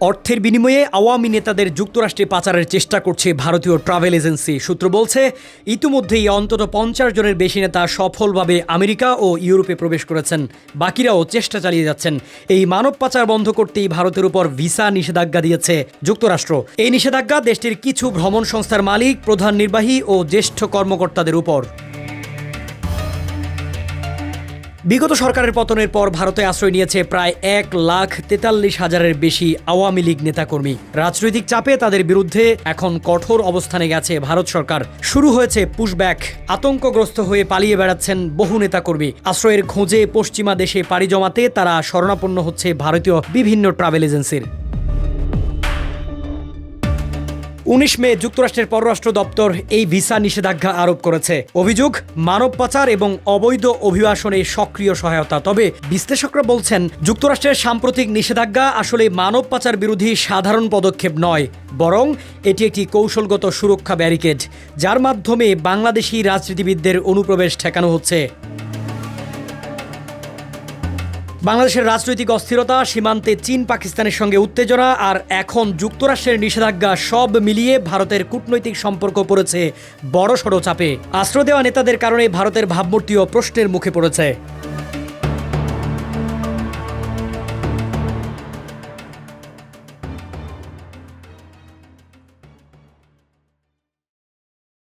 অর্থের বিনিময়ে আওয়ামী নেতাদের যুক্তরাষ্ট্রে পাচারের চেষ্টা করছে ভারতীয় ট্রাভেল এজেন্সি। সূত্র বলছে, ইতিমধ্যেই অন্তত 50 জনের বেশি নেতা সফলভাবে আমেরিকা ও ইউরোপে প্রবেশ করেছেন। বাকিরাও চেষ্টা চালিয়ে যাচ্ছেন। এই মানব পাচার বন্ধ করতেই ভারতের উপর ভিসা নিষেধাজ্ঞা দিয়েছে যুক্তরাষ্ট্র। এই নিষেধাজ্ঞা দেশটির কিছু ভ্রমণ সংস্থার মালিক, প্রধান নির্বাহী ও জ্যেষ্ঠ কর্মকর্তাদের উপর। বিগত সরকারের পতনের পর ভারতে আশ্রয় নিয়েছে প্রায় 1,43,000-এর বেশি আওয়ামী লীগ নেতাকর্মী। রাজনৈতিক চাপে তাদের বিরুদ্ধে এখন কঠোর অবস্থানে গেছে ভারত সরকার। শুরু হয়েছে পুশব্যাক। আতঙ্কগ্রস্ত হয়ে পালিয়ে বেড়াচ্ছেন বহু নেতাকর্মী। আশ্রয়ের খোঁজে পশ্চিমা দেশে পাড়ি জমাতে তারা শরণাপন্ন হচ্ছে ভারতীয় বিভিন্ন ট্রাভেল এজেন্সির। 19 মে যুক্তরাষ্ট্রের পররাষ্ট্র দপ্তর এই ভিসা নিষেধাজ্ঞা আরোপ করেছে। অভিযোগ, মানব পাচার এবং অবৈধ অভিবাসনে সক্রিয় সহায়তা। তবে বিশ্লেষকরা বলছেন, যুক্তরাষ্ট্রের সাম্প্রতিক নিষেধাজ্ঞা আসলে মানব পাচার বিরোধী সাধারণ পদক্ষেপ নয়, বরং এটি একটি কৌশলগত সুরক্ষা ব্যারিকেড, যার মাধ্যমে বাংলাদেশি রাজনীতিবিদদের অনুপ্রবেশ ঠেকানো হচ্ছে। বাংলাদেশের রাজনৈতিক অস্থিরতা, সীমান্তে চীন পাকিস্তানের সঙ্গে উত্তেজনা আর এখন যুক্তরাষ্ট্রের নিষেধাজ্ঞা, সব মিলিয়ে ভারতের কূটনৈতিক সম্পর্ক পড়েছে বড়সড় চাপে। আশ্রয় দেওয়া নেতাদের কারণে ভারতের ভাবমূর্তিও প্রশ্নের মুখে পড়েছে।